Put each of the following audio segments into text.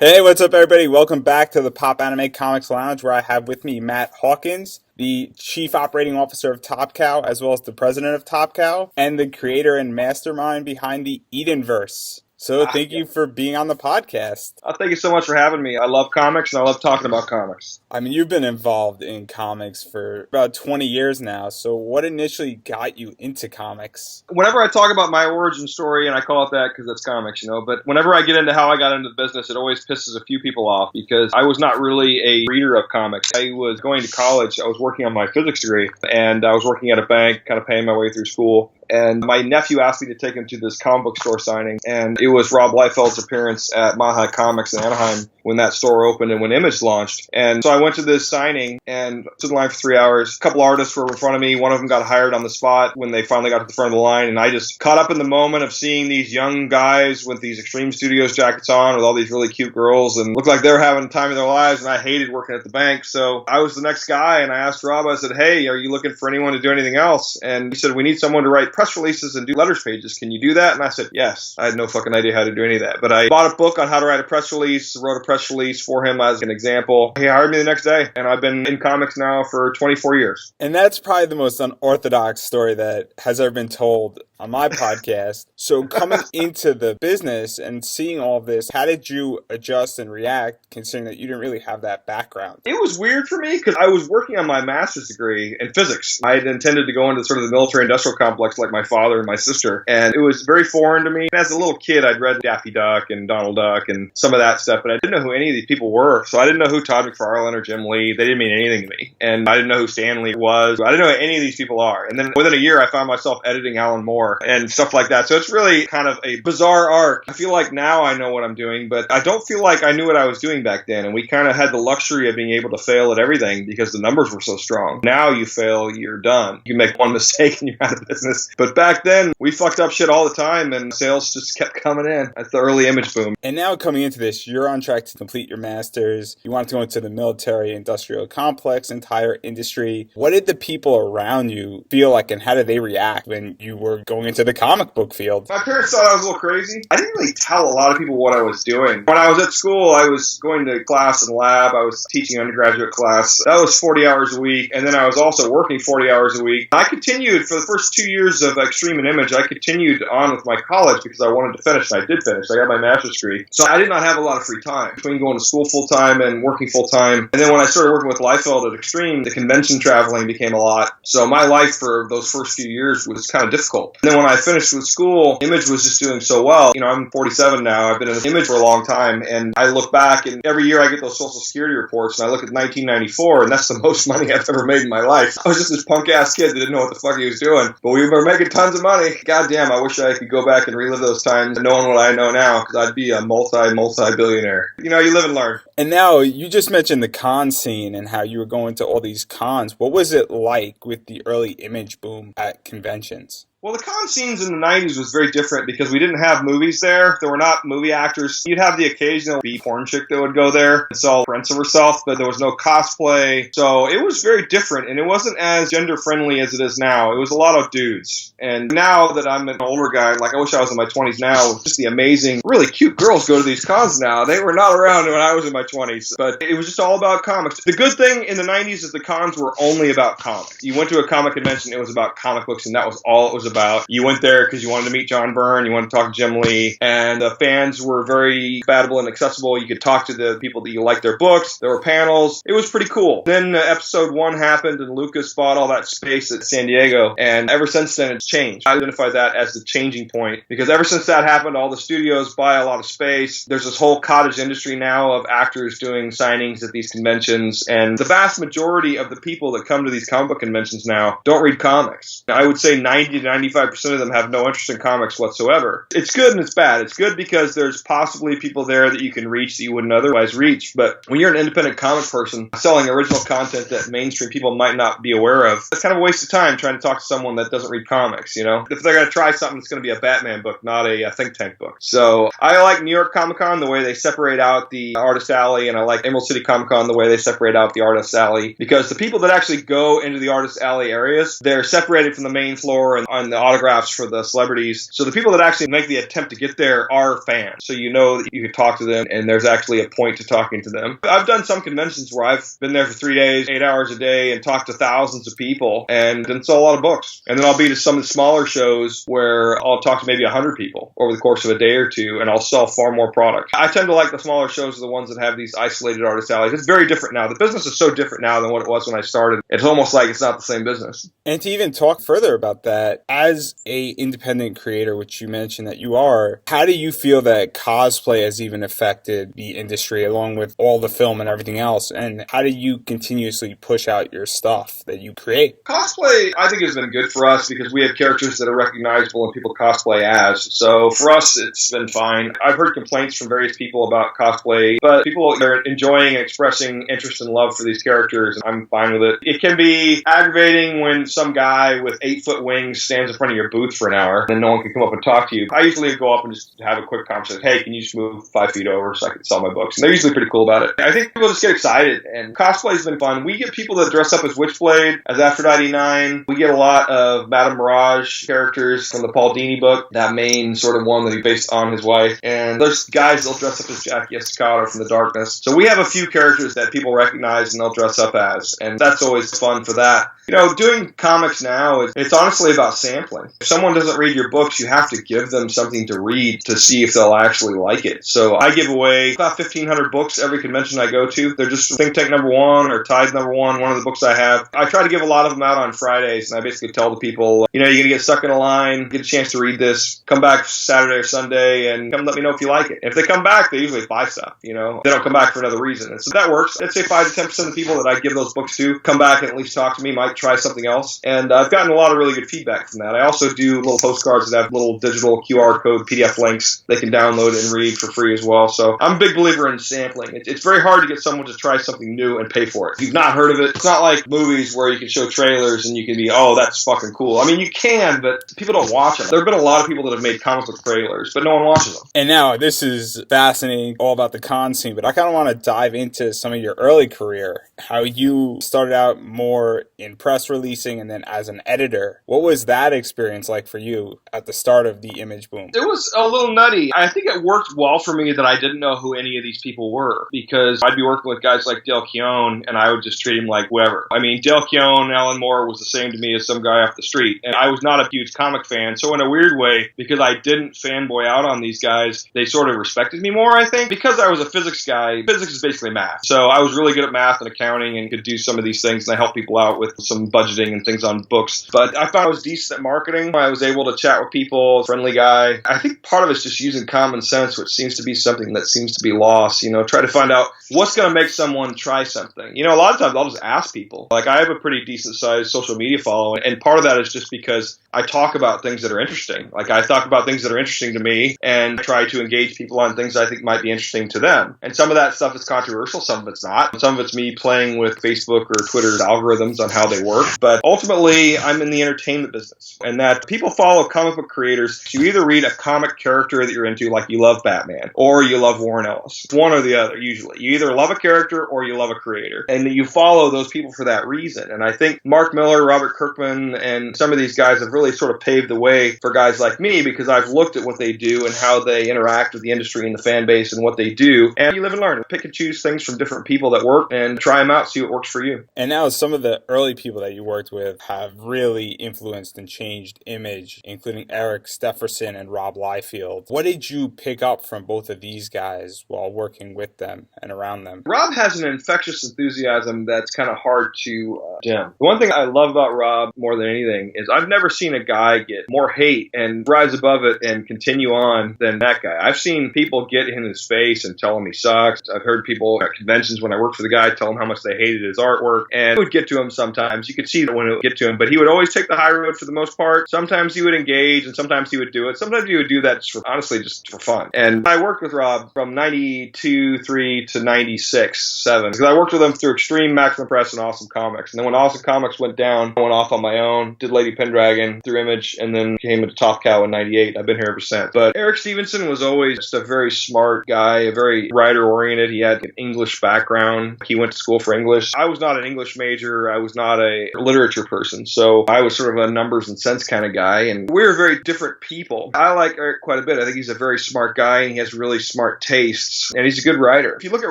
Hey, what's up, everybody? Welcome back to the Popanimecomics Lounge, where I have with me Matt Hawkins, the Chief Operating Officer of Top Cow, as well as the President of Top Cow, and the creator and mastermind behind the Edenverse. So thank you for being on the podcast. Thank you so much for having me. I love comics, and I love talking about comics. I mean, you've been involved in comics for about 20 years now, so what initially got you into comics? Whenever I talk about my origin story, and I call it that because it's comics, but whenever I get into how I got into the business, it always pisses a few people off because I was not really a reader of comics. I was going to college. I was working on my physics degree, and I was working at a bank, kind of paying my way through school. And my nephew asked me to take him to this comic book store signing, and it was Rob Liefeld's appearance at Mile Comics in Anaheim when that store opened and when Image launched. And so I went to this signing and stood in line for 3 hours. A couple artists were in front of me. One of them got hired on the spot when they finally got to the front of the line, and I just caught up in the moment of seeing these young guys with these Extreme Studios jackets on with all these really cute girls, and looked like they were having the time of their lives, and I hated working at the bank. So I was the next guy, and I asked Rob, I said, hey, are you looking for anyone to do anything else? And he said, we need someone to write press releases and do letters pages. Can you do that? And I said, yes. I had no fucking idea how to do any of that. But I bought a book on how to write a press release, wrote a press release for him as an example. He hired me the next day, and I've been in comics now for 24 years. And that's probably the most unorthodox story that has ever been told on my podcast. So coming into the business and seeing all of this, how did you adjust and react considering that you didn't really have that background? It was weird for me because I was working on my master's degree in physics. I had intended to go into sort of the military industrial complex like my father and my sister, and it was very foreign to me. As a little kid, I'd read Daffy Duck and Donald Duck and some of that stuff, but I didn't know who any of these people were. So I didn't know who Todd McFarlane or Jim Lee. They didn't mean anything to me. And I didn't know who Stan Lee was. I didn't know who any of these people are. And then within a year, I found myself editing Alan Moore and stuff like that. So it's really kind of a bizarre arc. I feel like now I know what I'm doing, but I don't feel like I knew what I was doing back then. And we kind of had the luxury of being able to fail at everything because the numbers were so strong. Now you fail, you're done. You make one mistake and you're out of business. But back then, we fucked up shit all the time and sales just kept coming in. That's the early Image boom. And now coming into this, you're on track to complete your master's. You want to go into the military industrial complex, entire industry. What did the people around you feel like, and how did they react when you were going into the comic book field? My parents thought I was a little crazy. I didn't really tell a lot of people what I was doing. When I was at school, I was going to class and lab. I was teaching undergraduate class. That was 40 hours a week. And then I was also working 40 hours a week. I continued for the first 2 years of Extreme and Image. I continued on with my college because I wanted to finish, and I did finish. I got my master's degree. So I did not have a lot of free time between going to school full time and working full time. And then when I started working with Liefeld at Extreme, the convention traveling became a lot. So my life for those first few years was kind of difficult. And then when I finished with school, Image was just doing so well. I'm 47 now. I've been in Image for a long time. And I look back, and every year I get those Social Security reports, and I look at 1994, and that's the most money I've ever made in my life. I was just this punk-ass kid that didn't know what the fuck he was doing. But we were making tons of money. God damn, I wish I could go back and relive those times knowing what I know now, because I'd be a multi-billionaire. You live and learn. And now, you just mentioned the con scene and how you were going to all these cons. What was it like with the early Image boom at conventions? Well, the con scenes in the 90s was very different because we didn't have movies there. There were not movie actors. You'd have the occasional B-porn chick that would go there and sell prints of herself, but there was no cosplay. So it was very different, and it wasn't as gender-friendly as it is now. It was a lot of dudes. And now that I'm an older guy, like I wish I was in my 20s now, just the amazing, really cute girls go to these cons now. They were not around when I was in my 20s, but it was just all about comics. The good thing in the 90s is the cons were only about comics. You went to a comic convention, it was about comic books, and that was all it was about. You went there because you wanted to meet John Byrne, you wanted to talk to Jim Lee, and the fans were very compatible and accessible. You could talk to the people that you liked their books. There were panels. It was pretty cool. Then episode 1 happened, and Lucas bought all that space at San Diego, and ever since then it's changed. I identify that as the changing point, because ever since that happened, all the studios buy a lot of space. There's this whole cottage industry now of actors doing signings at these conventions, and the vast majority of the people that come to these comic book conventions now don't read comics. I would say 90 to 95% of them have no interest in comics whatsoever. It's good and it's bad. It's good because there's possibly people there that you can reach that you wouldn't otherwise reach. But when you're an independent comic person selling original content that mainstream people might not be aware of, it's kind of a waste of time trying to talk to someone that doesn't read comics, If they're going to try something, it's going to be a Batman book, not a think tank book. So I like New York Comic Con, the way they separate out the artist Alley, and I like Emerald City Comic Con, the way they separate out the Artist Alley, because the people that actually go into the Artist Alley areas, they're separated from the main floor and on the autographs for the celebrities. So the people that actually make the attempt to get there are fans. So you know that you can talk to them, and there's actually a point to talking to them. I've done some conventions where I've been there for 3 days, 8 hours a day, and talked to thousands of people, and then sell a lot of books. And then I'll be to some of the smaller shows where I'll talk to maybe 100 people over the course of a day or two, and I'll sell far more product. I tend to like the smaller shows are the ones that have these isolated artist alleys. It's very different now. The business is so different now than what it was when I started. It's almost like it's not the same business. And to even talk further about that, as a independent creator, which you mentioned that you are, how do you feel that cosplay has even affected the industry along with all the film and everything else? And how do you continuously push out your stuff that you create? Cosplay, I think, has been good for us because we have characters that are recognizable and people cosplay as. So for us, it's been fine. I've heard complaints from various people about cosplay, but people are enjoying and expressing interest and love for these characters, and I'm fine with it. It can be aggravating when some guy with 8-foot wings stands in front of your booth for an hour and no one can come up and talk to you. I usually go up and just have a quick conversation. Hey, can you just move 5 feet over so I can sell my books? And they're usually pretty cool about it. I think people just get excited, and cosplay has been fun. We get people that dress up as Witchblade, as Aphrodite 9. We get a lot of Madame Mirage characters from the Paul Dini book, that main sort of one that he based on his wife. And there's guys that'll dress up as Jackie Estacado from The Darkness. So we have a few characters that people recognize and they'll dress up as, and that's always fun for that. You know, doing comics now, it's honestly about sampling. If someone doesn't read your books, you have to give them something to read to see if they'll actually like it. So I give away about 1,500 books every convention I go to. They're just Think Tank #1 or Tide #1, one of the books I have. I try to give a lot of them out on Fridays, and I basically tell the people, you know, you're going to get stuck in a line, get a chance to read this, come back Saturday or Sunday, and come let me know if you like it. If they come back, they usually buy stuff, you know. They don't come back for another reason. And so that works. I'd say 5 to 10% of the people that I give those books to come back and at least talk to me, might try something else. And I've gotten a lot of really good feedback from that. I also do little postcards that have little digital QR code PDF links they can download and read for free as well. So I'm a big believer in sampling. It's very hard to get someone to try something new and pay for it. If you've not heard of it, it's not like movies where you can show trailers and you can be, oh, that's fucking cool. I mean, you can, but people don't watch them. There have been a lot of people that have made comic book trailers, but no one watches them. And now, this is fascinating, all about the con scene, but I kind of want to dive into some of your early career, how you started out more in press releasing and then as an editor. What was that experience like for you at the start of the image boom? It was a little nutty. I think it worked well for me that I didn't know who any of these people were, because I'd be working with guys like Dale Keown, and I would just treat him like whoever. I mean, Dale Keown, Alan Moore was the same to me as some guy off the street, and I was not a huge comic fan, so in a weird way, because I didn't fanboy out on these guys, they sort of respected me more, I think. Because I was a physics guy, physics is basically math, so I was really good at math and accounting and could do some of these things, and I helped people out with some budgeting and things on books. But I thought I was decent at marketing. I was able to chat with people, friendly guy. I think part of it's just using common sense, which seems to be something that seems to be lost. You know, try to find out what's going to make someone try something. You know, a lot of times I'll just ask people. Like, I have a pretty decent sized social media following, and part of that is just because I talk about things that are interesting. Like, I talk about things that are interesting to me and try to engage people on things I think might be interesting to them. And some of that stuff is controversial, some of it's not. Some of it's me playing with Facebook or Twitter's algorithms on how they work. But ultimately, I'm in the entertainment business, and that people follow comic book creators. You either read a comic character that you're into, like you love Batman, or you love Warren Ellis. It's one or the other, usually. You either love a character or you love a creator, and you follow those people for that reason. And I think Mark Miller, Robert Kirkman, and some of these guys have really sort of paved the way for guys like me, because I've looked at what they do and how they interact with the industry and the fan base and what they do. And you live and learn. Pick and choose things from different people that work and try them out, see what works for you. And now some of the early people that you worked with have really influenced and changed image, including Eric Stefferson and Rob Liefeld. What did you pick up from both of these guys while working with them and around them? Rob has an infectious enthusiasm that's kind of hard to dim. The one thing I love about Rob more than anything is I've never seen a guy get more hate and rise above it and continue on than that guy. I've seen people get in his face and tell him he sucks. I've heard people at conventions when I worked for the guy tell him how much they hated his artwork, and it would get to him sometimes. You could see that when it would get to him, but he would always take the high road for the most part. Sometimes he would engage, and sometimes he would do it. Sometimes he would do that just for fun. And I worked with Rob from 92-3 to 96-7, because I worked with him through Extreme, Maximum Press, and Awesome Comics. And then when Awesome Comics went down, I went off on my own, did Lady Pendragon through Image, and then came into Top Cow in 98. I've been here ever since. But Eric Stevenson was always just a very smart guy, a very writer oriented. He had an English background. He went to school for English. I was not an English major. I was not a literature person. So I was sort of a numbers and sense kind of guy. And we were very different people. I like Eric quite a bit. I think he's a very smart guy, and he has really smart tastes, and he's a good writer. If you look at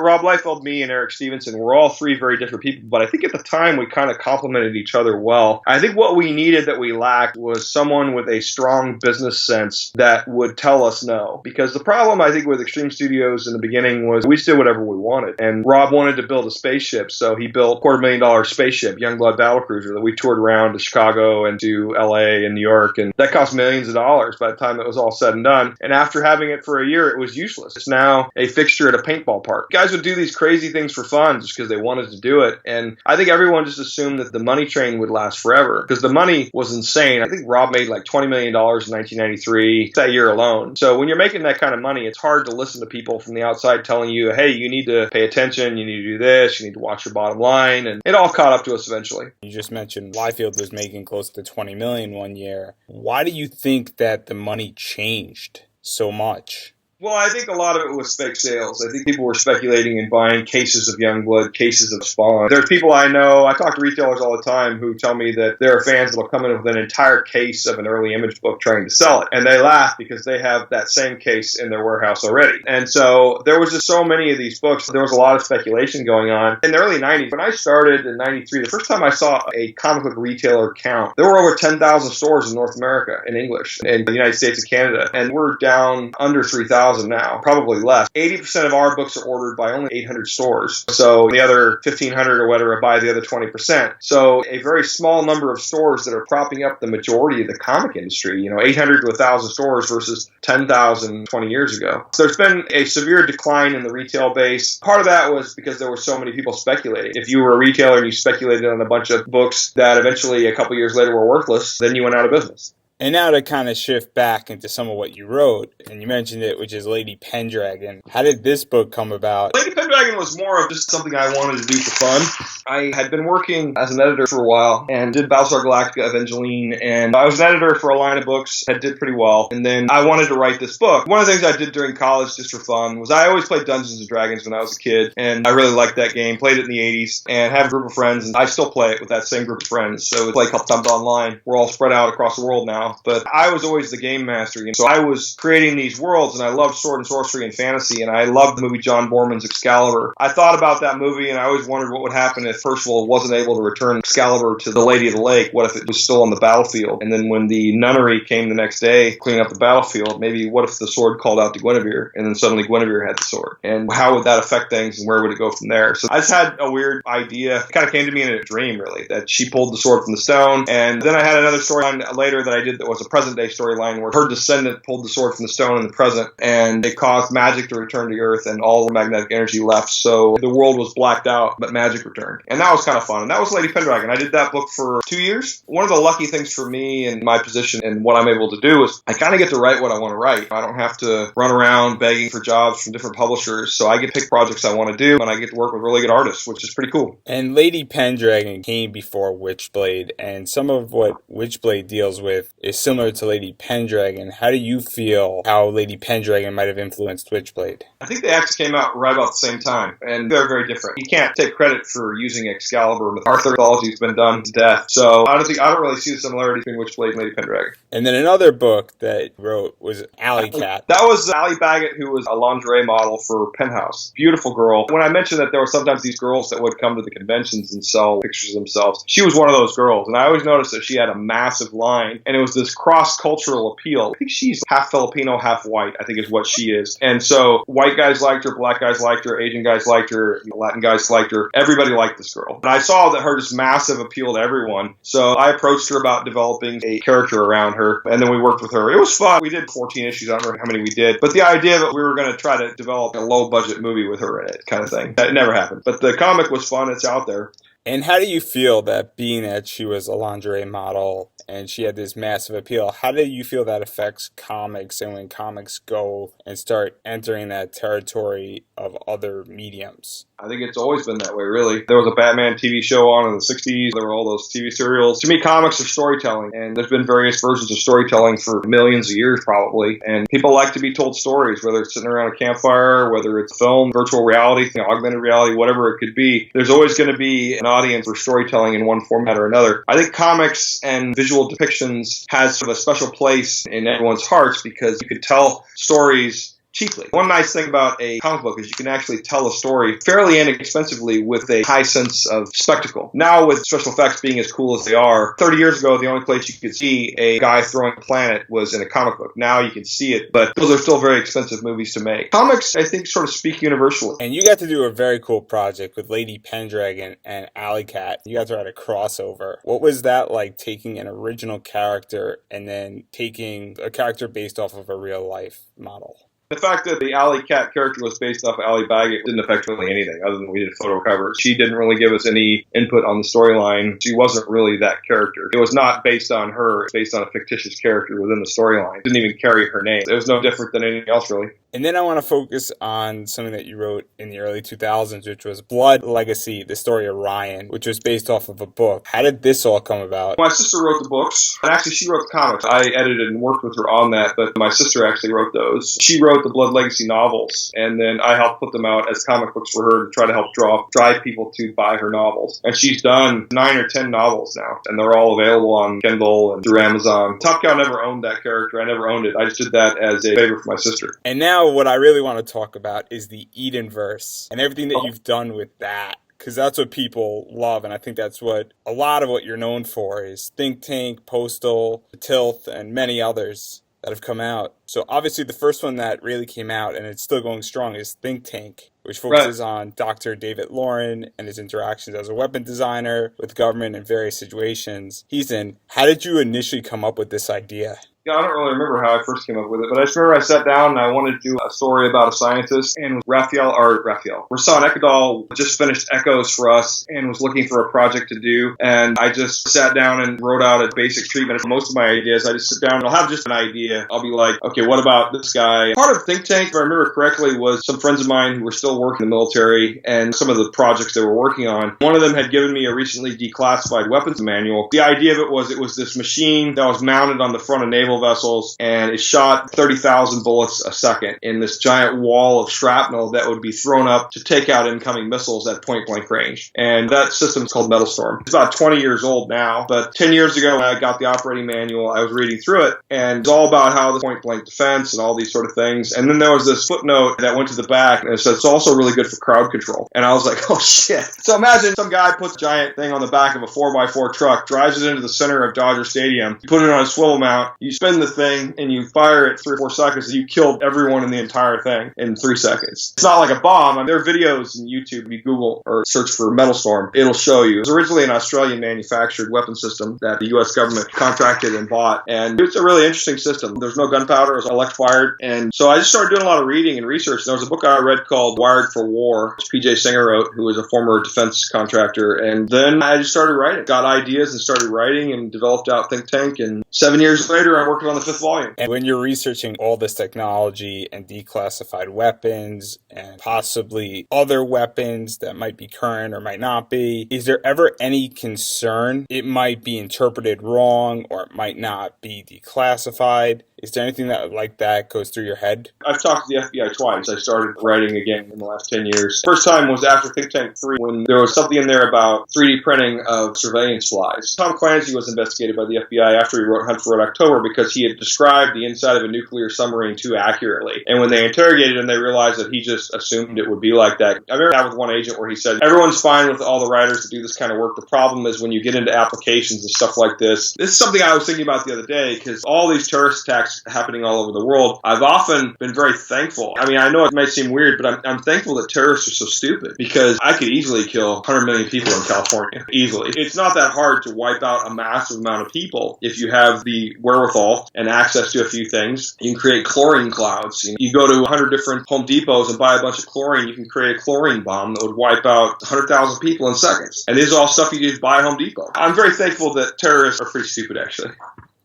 Rob Liefeld, me, and Eric Stevenson, we're all three very different people, but I think at the time we kind of complemented each other well. I think what we needed that we lacked was someone with a strong business sense that would tell us no. Because the problem, I think, with Extreme Studios in the beginning was we just did whatever we wanted. And Rob wanted to build a spaceship, so he built a $250,000 spaceship, Youngblood battlecruiser, that we toured around to Chicago and to LA and New York, and that cost millions of dollars by the time it was all said and done. And after having it for a year, it was useless. It's now a fixture at a paintball park. Guys would do these crazy things for fun just because they wanted to do it. And I think everyone just assumed that the money train would last forever because the money was insane. I think Rob made like $20 million in 1993 that year alone. So when you're making that kind of money, it's hard to listen to people from the outside telling you, hey, you need to pay attention, you need to do this, you need to watch your bottom line. And it all caught up to us eventually. You just mentioned Liefeld was making close to $20 million one year. Why do you think that the money changed so much? Well, I think a lot of it was fake sales. I think people were speculating and buying cases of Youngblood, cases of Spawn. There's people I know, I talk to retailers all the time who tell me that there are fans that will come in with an entire case of an early Image book trying to sell it. And they laugh because they have that same case in their warehouse already. And so there was just so many of these books. There was a lot of speculation going on. In the early 90s, when I started in 93, the first time I saw a comic book retailer count, there were over 10,000 stores in North America in English, in the United States and Canada. And we're down under 3,000 now, probably less. 80% of our books are ordered by only 800 stores. So the other 1,500 or whatever buy the other 20%. So a very small number of stores that are propping up the majority of the comic industry, 800 to 1,000 stores versus 10,000 20 years ago. So there's been a severe decline in the retail base. Part of that was because there were so many people speculating. If you were a retailer and you speculated on a bunch of books that eventually a couple years later were worthless, then you went out of business. And now to kind of shift back into some of what you wrote, and you mentioned it, which is Lady Pendragon. How did this book come about? Lady Pendragon was more of just something I wanted to do for fun. I had been working as an editor for a while and did Battlestar Galactica, Evangeline, and I was an editor for a line of books that did pretty well. And then I wanted to write this book. One of the things I did during college just for fun was I always played Dungeons & Dragons when I was a kid, and I really liked that game. Played it in the 80s and have a group of friends, and I still play it with that same group of friends. So it's like a couple times online. We're all spread out across the world now. But I was always the game master. So I was creating these worlds, and I loved sword and sorcery and fantasy, and I loved the movie John Borman's Excalibur. I thought about that movie, and I always wondered what would happen if Percival wasn't able to return Excalibur to the Lady of the Lake. What if it was still on the battlefield? And then when the nunnery came the next day, cleaning up the battlefield, maybe what if the sword called out to Guinevere, and then suddenly Guinevere had the sword? And how would that affect things, and where would it go from there? So I just had a weird idea. It kind of came to me in a dream, really, that she pulled the sword from the stone. And then I had another storyline later that I did that was a present-day storyline where her descendant pulled the sword from the stone in the present, and it caused magic to return to Earth, and all the magnetic energy left. So the world was blacked out, but magic returned. And that was kind of fun. And that was Lady Pendragon. I did that book for 2 years. One of the lucky things for me in my position and what I'm able to do is I kind of get to write what I want to write. I don't have to run around begging for jobs from different publishers. So I get to pick projects I want to do, and I get to work with really good artists, which is pretty cool. And Lady Pendragon came before Witchblade, and some of what Witchblade deals with is similar to Lady Pendragon. How do you feel how Lady Pendragon might have influenced Witchblade? I think they actually came out right about the same time, and they're very different. You can't take credit for using Excalibur. Arthur mythology has been done to death. So I don't really see the similarity between Witchblade and Lady Pendragon. And then another book that you wrote was Alley Cat. That was Allie Baggett, who was a lingerie model for Penthouse. Beautiful girl. When I mentioned that there were sometimes these girls that would come to the conventions and sell pictures of themselves, she was one of those girls. And I always noticed that she had a massive line, and it was this cross-cultural appeal. I think she's half Filipino, half white, I think is what she is. And so white guys liked her, black guys liked her, Asian guys liked her, Latin guys liked her. Everybody liked this girl. And I saw that her just massive appeal to everyone. So I approached her about developing a character around her, and then we worked with her. It was fun. We did 14 issues. I don't remember how many we did. But the idea that we were going to try to develop a low-budget movie with her in it kind of thing, that never happened. But the comic was fun. It's out there. And how do you feel that being that she was a lingerie model and she had this massive appeal, how do you feel that affects comics and when comics go and start entering that territory of other mediums? I think it's always been that way, really. There was a Batman TV show on in the 60s. There were all those TV serials. To me, comics are storytelling, and there's been various versions of storytelling for millions of years, probably. And people like to be told stories, whether it's sitting around a campfire, whether it's film, virtual reality, augmented reality, whatever it could be. There's always going to be an audience for storytelling in one format or another. I think comics and visual depictions has sort of a special place in everyone's hearts because you could tell stories cheaply. One nice thing about a comic book is you can actually tell a story fairly inexpensively with a high sense of spectacle. Now with special effects being as cool as they are, 30 years ago the only place you could see a guy throwing a planet was in a comic book. Now you can see it, but those are still very expensive movies to make. Comics, I think, sort of speak universally. And you got to do a very cool project with Lady Pendragon and Alley Cat. You got to write a crossover. What was that like, taking an original character and then taking a character based off of a real life model? The fact that the Alley Cat character was based off of Alley Baggett didn't affect really anything other than we did photo covers. She didn't really give us any input on the storyline. She wasn't really that character. It was not based on her. It's based on a fictitious character within the storyline. It didn't even carry her name. It was no different than anything else, really. And then I want to focus on something that you wrote in the early 2000s, which was Blood Legacy, the story of Ryan, which was based off of a book. How did this all come about? My sister wrote the books, and actually she wrote the comics. I edited and worked with her on that, but my sister actually wrote those. She wrote the Blood Legacy novels, and then I helped put them out as comic books for her to try to help drive people to buy her novels. And she's done 9 or 10 novels now, and they're all available on Kindle and through Amazon. Top Cow never owned that character. I never owned it. I just did that as a favor for my sister. And now what I really want to talk about is the Edenverse and everything that you've done with that. Because that's what people love, and I think that's what a lot of what you're known for is Think Tank, Postal, Tilth, and many others that have come out. So obviously the first one that really came out, and it's still going strong, is Think Tank, which focuses on Dr. David Lauren and his interactions as a weapon designer with government in various situations he's in. How did you initially come up with this idea? Yeah, I don't really remember how I first came up with it, but I just remember I sat down and I wanted to do a story about a scientist, and Raphael. Rasan Ekadal just finished Echoes for us and was looking for a project to do, and I just sat down and wrote out a basic treatment of most of my ideas. I just sit down and I'll have just an idea. I'll be like, okay, what about this guy? Part of Think Tank, if I remember correctly, was some friends of mine who were still working in the military and some of the projects they were working on. One of them had given me a recently declassified weapons manual. The idea of it was this machine that was mounted on the front of naval vessels, and it shot 30,000 bullets a second in this giant wall of shrapnel that would be thrown up to take out incoming missiles at point blank range. And that system is called Metal Storm. It's about 20 years old now, but 10 years ago when I got the operating manual, I was reading through it, and it's all about how the point blank defense and all these sort of things. And then there was this footnote that went to the back, and it said it's also really good for crowd control. And I was like, oh shit. So imagine some guy puts a giant thing on the back of a 4x4 truck, drives it into the center of Dodger Stadium, you put it on a swivel mount, you spin the thing, and you fire it 3 or 4 seconds, and you killed everyone in the entire thing in 3 seconds. It's not like a bomb. I mean, there are videos in YouTube. If you Google or search for Metal Storm, it'll show you. It was originally an Australian manufactured weapon system that the U.S. government contracted and bought, and it's a really interesting system. There's no gunpowder. It's elect fired, and so I just started doing a lot of reading and research. There was a book I read called Wired for War, which P.J. Singer wrote, who was a former defense contractor, and then I just started writing. Got ideas and started writing and developed out Think Tank, and 7 years later, I'm working on the 5th volume. And when you're researching all this technology and declassified weapons and possibly other weapons that might be current or might not be, is there ever any concern it might be interpreted wrong or it might not be declassified? Is there anything that like that goes through your head? I've talked to the FBI twice. I started writing again in the last 10 years. First time was after Think Tank 3 when there was something in there about 3D printing of surveillance flies. Tom Clancy was investigated by the FBI after he wrote Hunt for Red October because he had described the inside of a nuclear submarine too accurately. And when they interrogated him, they realized that he just assumed it would be like that. I remember that with one agent where he said, everyone's fine with all the writers that do this kind of work. The problem is when you get into applications and stuff like this. This is something I was thinking about the other day because all these terrorist attacks attacks happening all over the world, I've often been very thankful. I mean, I know it might seem weird, but I'm thankful that terrorists are so stupid, because I could easily kill 100 million people in California. Easily. It's not that hard to wipe out a massive amount of people if you have the wherewithal and access to a few things. You can create chlorine clouds. You go to 100 different Home Depots and buy a bunch of chlorine. You can create a chlorine bomb that would wipe out 100,000 people in seconds. And this is all stuff you can buy at Home Depot. I'm very thankful that terrorists are pretty stupid, actually.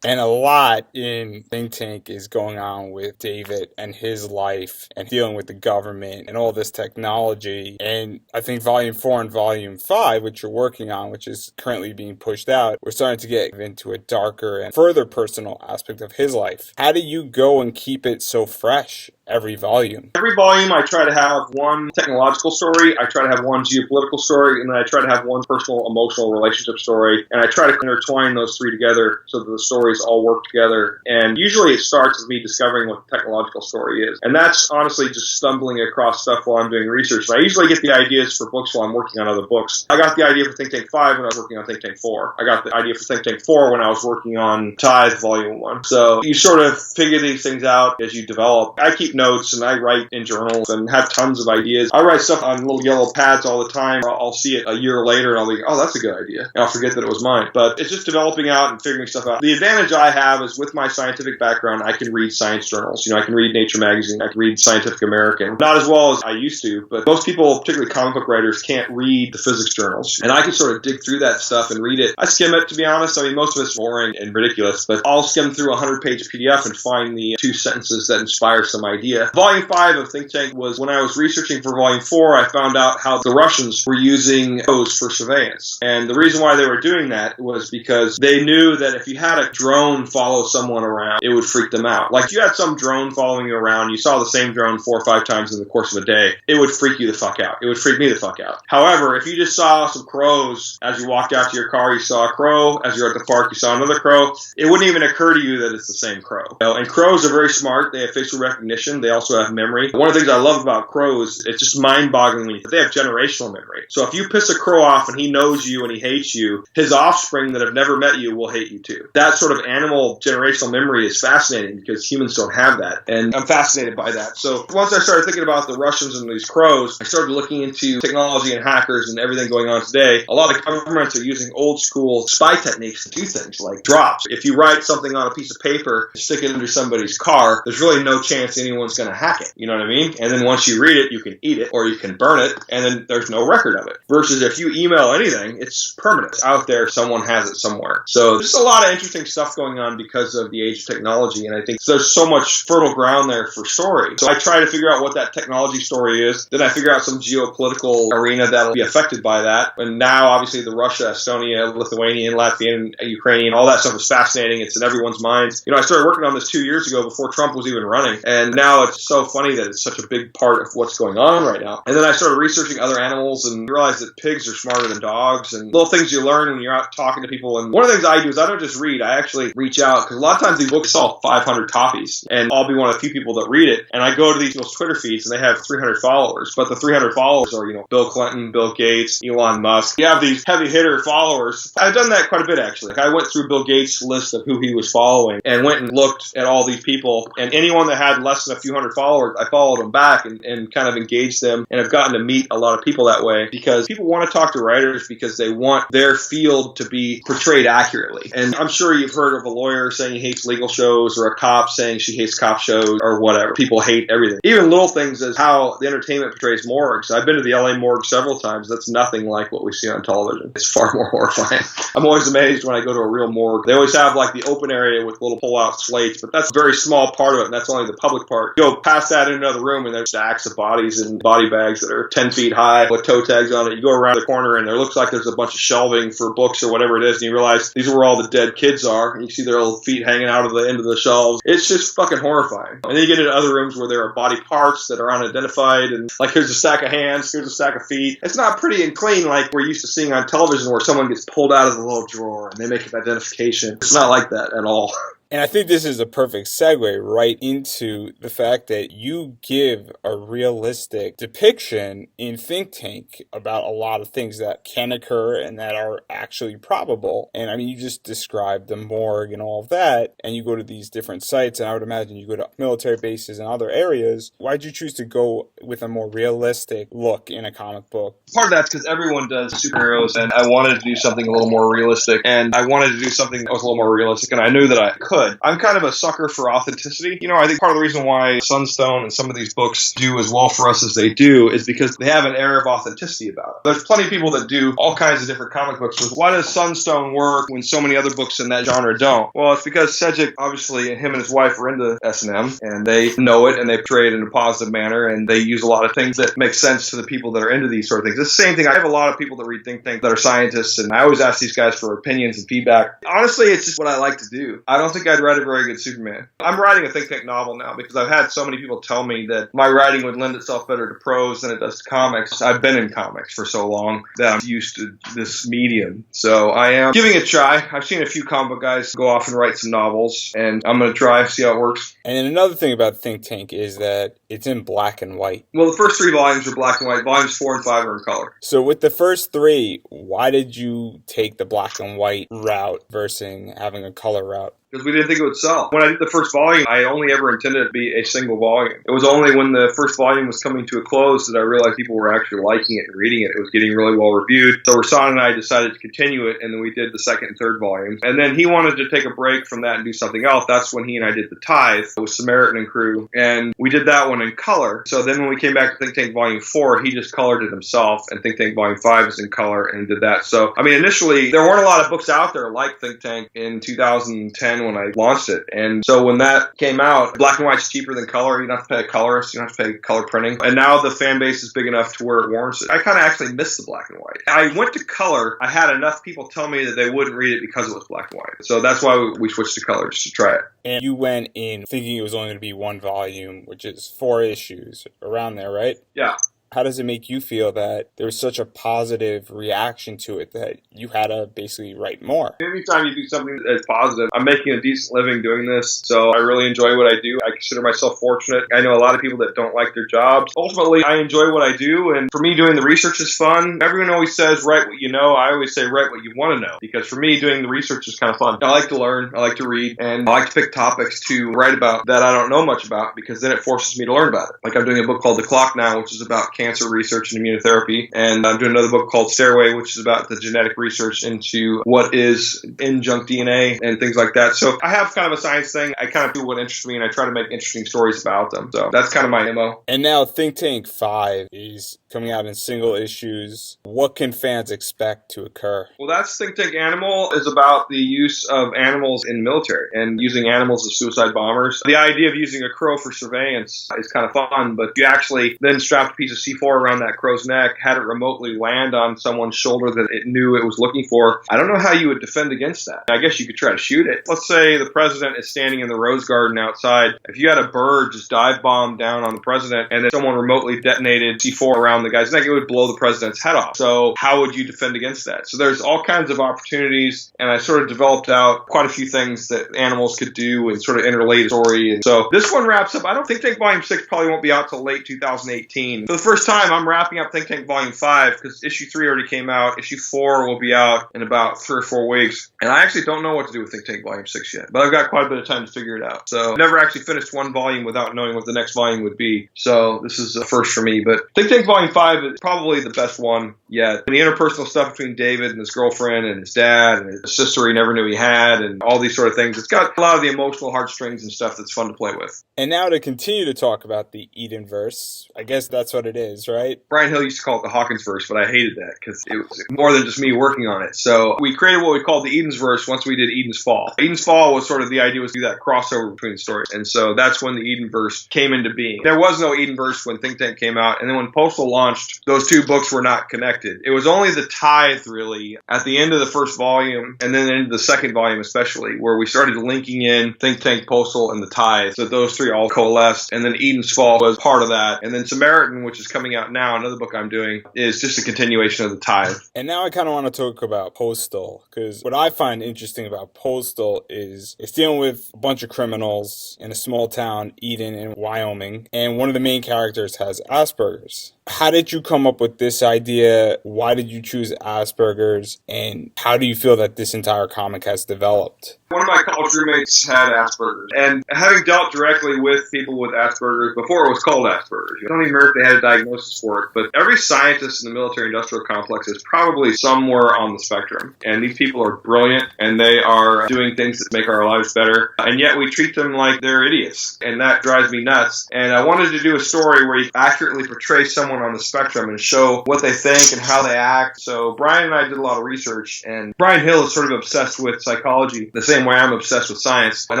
And a lot in Think Tank is going on with David and his life and dealing with the government and all this technology. And I think Volume 4 and Volume 5, which you're working on, which is currently being pushed out, we're starting to get into a darker and further personal aspect of his life. How do you go and keep it so fresh every volume? Every volume I try to have one technological story, I try to have one geopolitical story, and then I try to have one personal, emotional relationship story. And I try to intertwine those three together so that the stories all work together. And usually it starts with me discovering what the technological story is. And that's honestly just stumbling across stuff while I'm doing research. And I usually get the ideas for books while I'm working on other books. I got the idea for Think Tank 5 when I was working on Think Tank 4. I got the idea for Think Tank 4 when I was working on Tithe Volume 1. So you sort of figure these things out as you develop. I keep notes and I write in journals and have tons of ideas. I write stuff on little yellow pads all the time. I'll see it a year later and I'll be, oh, that's a good idea. And I'll forget that it was mine. But it's just developing out and figuring stuff out. The advantage I have is with my scientific background, I can read science journals. I can read Nature Magazine. I can read Scientific American. Not as well as I used to, but most people, particularly comic book writers, can't read the physics journals. And I can sort of dig through that stuff and read it. I skim it, to be honest. I mean, most of it's boring and ridiculous, but I'll skim through a 100-page PDF and find the 2 sentences that inspire some idea. Volume 5 of Think Tank was when I was researching for Volume 4, I found out how the Russians were using those for surveillance. And the reason why they were doing that was because they knew that if you had a drone follow someone around, it would freak them out. Like, if you had some drone following you around, you saw the same drone 4 or 5 times in the course of a day, it would freak you the fuck out. It would freak me the fuck out. However, if you just saw some crows as you walked out to your car, you saw a crow. As you're at the park, you saw another crow. It wouldn't even occur to you that it's the same crow. And crows are very smart. They have facial recognition. They also have memory. One of the things I love about crows, it's just mind-boggling. They have generational memory. So if you piss a crow off and he knows you and he hates you, his offspring that have never met you will hate you too. That sort of animal generational memory is fascinating because humans don't have that. And I'm fascinated by that. So once I started thinking about the Russians and these crows, I started looking into technology and hackers and everything going on today. A lot of governments are using old school spy techniques to do things like drops. If you write something on a piece of paper, stick it under somebody's car, there's really no chance anyone's going to hack it. You know what I mean? And then once you read it, you can eat it or you can burn it, and then there's no record of it. Versus if you email anything, it's permanent. It's out there, someone has it somewhere. So there's a lot of interesting stuff going on because of the age of technology, and I think there's so much fertile ground there for story. So I try to figure out what that technology story is. Then I figure out some geopolitical arena that'll be affected by that. And now, obviously, the Russia, Estonia, Lithuanian, Latvian, Ukrainian, all that stuff is fascinating. It's in everyone's minds. I started working on this 2 years ago before Trump was even running, and now it's so funny that it's such a big part of what's going on right now. And then I started researching other animals and realized that pigs are smarter than dogs, and little things you learn when you're out talking to people. And one of the things I do is I don't just read, I actually reach out, because a lot of times these books sell 500 copies, and I'll be one of the few people that read it, and I go to these people's Twitter feeds, and they have 300 followers, but the 300 followers are, Bill Clinton, Bill Gates, Elon Musk. You have these heavy hitter followers. I've done that quite a bit, actually. I went through Bill Gates' list of who he was following, and went and looked at all these people, and anyone that had less than a few hundred followers, I followed them back and kind of engaged them, and have gotten to meet a lot of people that way, because people want to talk to writers because they want their field to be portrayed accurately. And I'm sure you've heard of a lawyer saying he hates legal shows, or a cop saying she hates cop shows, or whatever. People hate everything. Even little things as how the entertainment portrays morgues. I've been to the LA morgue several times. That's nothing like what we see on television. It's far more horrifying. I'm always amazed when I go to a real morgue. They always have like the open area with little pull-out slates, but that's a very small part of it, and that's only the public part. You go past that in another room, and there's stacks of bodies and body bags that are 10 feet high with toe tags on it. You go around the corner, and there looks like there's a bunch of shelving for books or whatever it is, and you realize these are where all the dead kids are, and you see their little feet hanging out of the end of the shelves. It's just fucking horrifying. And then you get into other rooms where there are body parts that are unidentified, and like here's a stack of hands, here's a stack of feet. It's not pretty and clean like we're used to seeing on television where someone gets pulled out of the little drawer and they make an identification. It's not like that at all. And I think this is a perfect segue right into the fact that you give a realistic depiction in Think Tank about a lot of things that can occur and that are actually probable. And I mean, you just described the morgue and all of that, and you go to these different sites, and I would imagine you go to military bases and other areas. Why'd you choose to go with a more realistic look in a comic book? Part of that's because everyone does superheroes, and I wanted to do something a little more realistic, and I wanted to do something that was a little more realistic, and I knew that I could. I'm kind of a sucker for authenticity. I think part of the reason why Sunstone and some of these books do as well for us as they do is because they have an air of authenticity about it. There's plenty of people that do all kinds of different comic books with, why does Sunstone work when so many other books in that genre don't? Well, it's because Sedgwick, obviously, and him and his wife are into S&M, and they know it, and they portray it in a positive manner, and they use a lot of things that make sense to the people that are into these sort of things. It's the same thing. I have a lot of people that read Think Tank that are scientists, and I always ask these guys for opinions and feedback. Honestly, it's just what I like to do. I don't think I'd write a very good Superman. I'm writing a Think Tank novel now because I've had so many people tell me that my writing would lend itself better to prose than it does to comics. I've been in comics for so long that I'm used to this medium. So I am giving it a try. I've seen a few comic book guys go off and write some novels, and I'm going to try, see how it works. And then another thing about Think Tank is that it's in black and white. Well, the first 3 volumes are black and white. Volumes 4 and 5 are in color. So with the first 3, why did you take the black and white route versus having a color route? Because we didn't think it would sell. When I did the first volume, I only ever intended it to be a single volume. It was only when the first volume was coming to a close that I realized people were actually liking it and reading it. It was getting really well reviewed. So Rasan and I decided to continue it, and then we did the second and third volumes. And then he wanted to take a break from that and do something else. That's when he and I did the Tithe with Samaritan and crew, and we did that one in color. So then when we came back to Think Tank Volume 4, he just colored it himself, and Think Tank Volume 5 is in color, and did that. So, I mean, initially, there weren't a lot of books out there like Think Tank in 2010 when I launched it. And so when that came out, black and white's cheaper than color. You don't have to pay a colorist. You don't have to pay color printing. And now the fan base is big enough to where it warrants it. I kind of actually missed the black and white. I went to color. I had enough people tell me that they wouldn't read it because it was black and white. So that's why we switched to color, just to try it. And you went in thinking it was only going to be 1 volume, which is 4 issues, around there, right? Yeah. How does it make you feel that there was such a positive reaction to it that you had to basically write more? Anytime you do something that's positive, I'm making a decent living doing this, so I really enjoy what I do. I consider myself fortunate. I know a lot of people that don't like their jobs. Ultimately, I enjoy what I do, and for me, doing the research is fun. Everyone always says, write what you know. I always say, write what you want to know, because for me, doing the research is kind of fun. I like to learn, I like to read, and I like to pick topics to write about that I don't know much about, because then it forces me to learn about it. Like I'm doing a book called The Clock now, which is about cancer research and immunotherapy, and I'm doing another book called Stairway, which is about the genetic research into what is in junk DNA and things like that. So I have kind of a science thing. I kind of do what interests me, and I try to make interesting stories about them. So that's kind of my MO. And now Think Tank 5 is coming out in single issues. What can fans expect to occur? Well, that's Think Tank Animal is about the use of animals in the military and using animals as suicide bombers. The idea of using a crow for surveillance is kind of fun, but you actually then strapped a piece of C4 around that crow's neck, had it remotely land on someone's shoulder that it knew it was looking for. I don't know how you would defend against that. I guess you could try to shoot it. Let's say the president is standing in the Rose Garden outside. If you had a bird just dive bomb down on the president and then someone remotely detonated C4 around the guy's neck, it would blow the president's head off. So how would you defend against that? So there's all kinds of opportunities, and I sort of developed out quite a few things that animals could do and sort of interrelate story. And so this one wraps up. I don't think Volume 6 probably won't be out till late 2018. For the first time, I'm wrapping up Think Tank Volume 5 because issue 3 already came out. Issue 4 will be out in about 3 or 4 weeks. And I actually don't know what to do with Think Tank Volume 6 yet, but I've got quite a bit of time to figure it out. So I've never actually finished one volume without knowing what the next volume would be. So this is a first for me. But Think Tank Volume 5 is probably the best one yet. And the interpersonal stuff between David and his girlfriend and his dad and his sister he never knew he had and all these sort of things. It's got a lot of the emotional heartstrings and stuff that's fun to play with. And now to continue to talk about the Edenverse, I guess that's what it is, right? Brian Hill used to call it the Hawkins verse, but I hated that because it was more than just me working on it. So we created what we called the Eden's verse once we did Eden's Fall. Eden's Fall was sort of the idea was to do that crossover between the stories. And so that's when the Eden verse came into being. There was no Eden verse when Think Tank came out. And then when Postal launched, those two books were not connected. It was only the Tithe, really, at the end of the first volume and then into the second volume especially, where we started linking in Think Tank, Postal, and the Tithe. So those three all coalesced. And then Eden's Fall was part of that. And then Samaritan, which is coming out now, another book I'm doing, is just a continuation of The Tithe. And now I kind of want to talk about Postal, because what I find interesting about Postal is it's dealing with a bunch of criminals in a small town, Eden, in Wyoming, and one of the main characters has Asperger's. How did you come up with this idea? Why did you choose Asperger's? And how do you feel that this entire comic has developed? One of my college roommates had Asperger's, and having dealt directly with people with Asperger's before it was called Asperger's, I don't even remember if they had a diagnosis for it, but every scientist in the military-industrial complex is probably somewhere on the spectrum. And these people are brilliant, and they are doing things that make our lives better, and yet we treat them like they're idiots, and that drives me nuts. And I wanted to do a story where you accurately portray someone on the spectrum and show what they think and how they act. So Brian and I did a lot of research, and Brian Hill is sort of obsessed with psychology the same way I'm obsessed with science. And